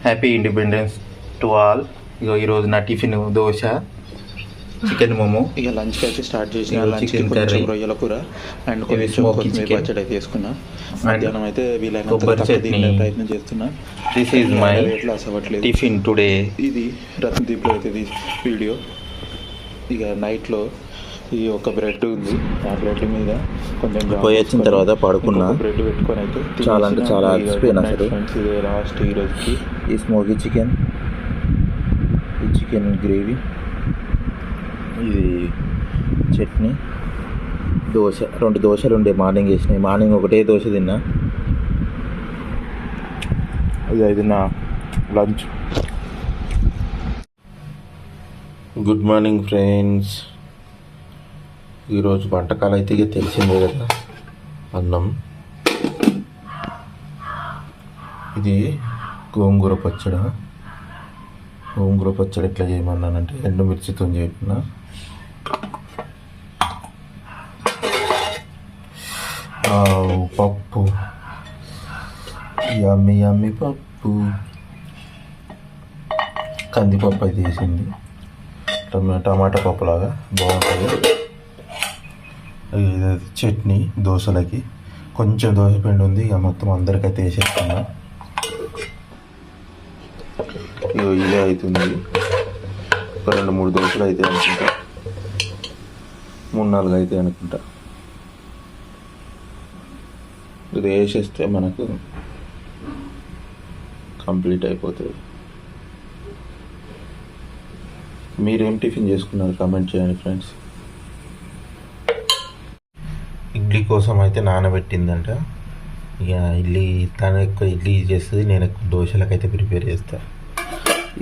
Happy independence to all. ఇగో ఈరోజు నా టిఫిన్ దోశ, చికెన్ మోమో. ఇక లంచ్కి అయితే స్టార్ట్ చేసిన చికెన్ కర్రీ, రొయ్యల కూర అండ్ కొంచెం కొత్తిమీర పచ్చడి అయితే వేసుకున్నా. మధ్యాహ్నం అయితే వీలైనంత ప్రయత్నం చేస్తున్నా. This is my tiffin today. ఇది రత్నదీప్లో అయితే వీడియో. ఇక నైట్లో ఈ ఒక బ్రెడ్ ఉంది, ఆ బ్రెడ్ మీద కొంచెం పోయి వచ్చిన తర్వాత పడుకున్నా. బ్రెడ్ పెట్టుకొని అయితే చాలా అంటే చాలా అలసిపోయినా అసలు. ఇదే లాస్ట్ ఈ రోజుకి. ఈ స్మోకీ చికెన్, ఈ చికెన్ గ్రేవీ, ఇది చట్నీ, దోశ. 2 దోశలు ఉండే మార్నింగ్ వేసినాయి. మార్నింగ్ ఒకటే దోశ తిన్నా. ఇది నా లంచ్. Good morning friends. ఈరోజు వంటకాలు అయితే ఇక తెలిసిందే కదా. అన్నం, ఇది గోంగూర పచ్చడి. గోంగూర పచ్చడి ఎట్లా చేయమన్నానంటే ఎండుమిర్చితో చేయమన్నా. పప్పు, యమ్మి యమ్మి పప్పు, కందిపప్పు అయితే వేసింది. టమాటా పప్పు లాగా బాగుంటుంది. ఇది చట్నీ దోశలకి. కొంచెం దోశ పిండి ఉంది, ఇక మొత్తం అందరికైతే వేసేస్తున్నా. ఇదే అవుతుంది. ఒక 2-3 దోశలు అయితే అనుకుంటా, 3-4 అయితే అనుకుంటా. ఇది వేసేస్తే మనకు కంప్లీట్ అయిపోతుంది. మీరేం టిఫిన్ చేసుకున్నారు కామెంట్ చేయండి ఫ్రెండ్స్. ఇడ్లీ కోసం అయితే నానబెట్టిందంట. ఇక తను ఎక్కువ ఇడ్లీ చేస్తుంది, నేను ఎక్కువ దోశలకైతే ప్రిపేర్ చేస్తాను.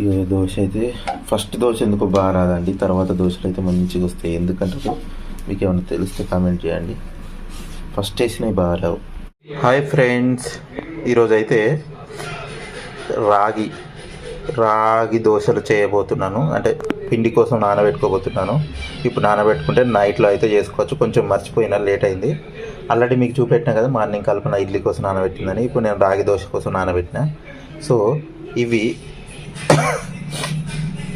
ఇక దోశ అయితే ఫస్ట్ దోశ ఎందుకో బాగా రాదండి, తర్వాత దోశలు అయితే మంచిగా వస్తాయి. ఎందుకంటే మీకు ఏమైనా తెలిస్తే కామెంట్ చేయండి. ఫస్ట్ వేసినవి బాగా రావు. హాయ్ ఫ్రెండ్స్, ఈరోజు అయితే రాగి దోశలు చేయబోతున్నాను. అంటే పిండి కోసం నానబెట్టుకోబోతున్నాను. ఇప్పుడు నానబెట్టుకుంటే నైట్లో అయితే చేసుకోవచ్చు. కొంచెం మర్చిపోయినా, లేట్ అయింది. ఆల్రెడీ మీకు చూపెట్టినా కదా మార్నింగ్ కల్పన ఇడ్లీ కోసం నానబెట్టిందని. ఇప్పుడు నేను రాగి దోశ కోసం నానబెట్టిన. సో ఇవి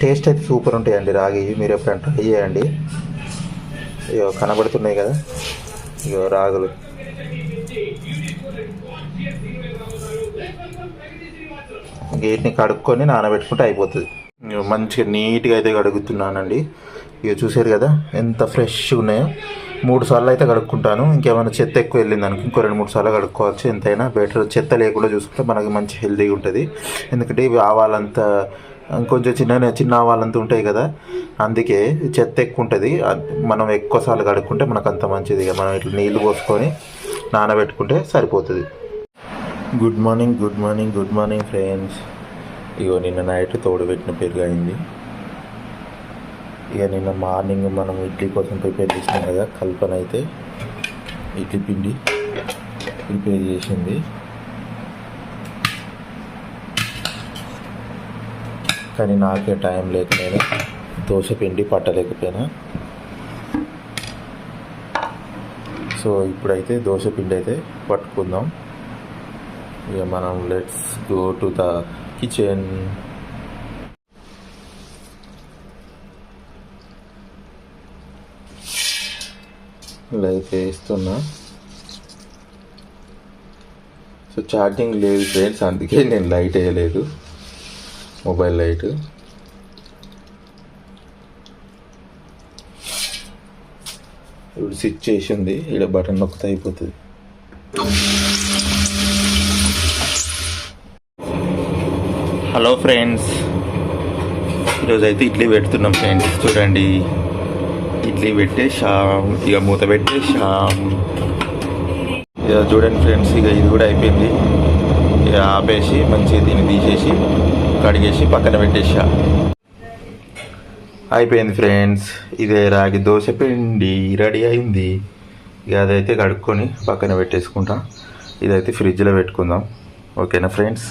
టేస్ట్ అయితే సూపర్ ఉంటాయండి రాగి. మీరు ఎప్పుడైనా ట్రై చేయండి. ఇగో కనబడుతున్నాయి కదా, ఇగో రాగులు. వీటిని కడుక్కొని నానబెట్టుకుంటే అయిపోతుంది. మంచిగా నీట్గా అయితే కడుగుతున్నానండి. ఇక చూసారు కదా ఎంత ఫ్రెష్గా ఉన్నాయో. 3 సార్లు అయితే కడుక్కుంటాను. ఇంకేమైనా చెత్త ఎక్కువ వెళ్ళింది అనుకో ఇంకో 2-3 సార్లు కడుక్కోవచ్చు. ఎంతైనా బెటర్. చెత్త లేకుండా చూసుకుంటే మనకి మంచి హెల్తీగా ఉంటుంది. ఎందుకంటే ఇవి ఆవాలంతా కొంచెం చిన్న ఆవాలంతా ఉంటాయి కదా, అందుకే చెత్త ఎక్కువ ఉంటుంది. మనం ఎక్కువ సార్లు కడుక్కుంటే మనకు అంత మంచిది. ఇక మనం ఇట్లా నీళ్ళు పోసుకొని నానబెట్టుకుంటే సరిపోతుంది. Good morning friends. ఇగో నిన్న నైట్ తోడుపెట్టిన పెరుగు అయింది. ఇక నిన్న మార్నింగ్ మనం ఇడ్లీ కోసం ప్రిపేర్ చేసినాం కదా, కల్పన అయితే ఇడ్లీ పిండి ప్రిపేర్ చేసింది. కానీ నాకే టైం లేక నేను దోశ పిండి పట్టలేకపోయినా. సో ఇప్పుడైతే దోశ పిండి అయితే పట్టుకుందాం. ఇక మనం let's go to the kitchen. Light వేస్తున్నా. సో ఛార్జింగ్ లేదు ఫ్రెండ్స్, అందుకే నేను లైట్ వేయలేదు, మొబైల్ లైట్. ఇప్పుడు స్విచ్ చేసింది, ఇక్కడ బటన్ నొక్కితే అయిపోతుంది. హలో ఫ్రెండ్స్, ఈరోజు అయితే ఇడ్లీ పెడుతున్నాం ఫ్రెండ్స్. చూడండి, ఇడ్లీ పెట్టేసాం. ఇక మూత పెట్టేసాం. ఇక చూడండి ఫ్రెండ్స్, ఇక ఇది కూడా అయిపోయింది. ఇక ఆపేసి మంచిగా దీన్ని తీసేసి కడిగేసి పక్కన పెట్టేసా. అయిపోయింది ఫ్రెండ్స్. ఇదే రాగి దోశ పిండి రెడీ అయింది. ఇక అదైతే కడుక్కొని పక్కన పెట్టేసుకుంటా. ఇదైతే ఫ్రిడ్జ్లో పెట్టుకుందాం. ఓకేనా ఫ్రెండ్స్.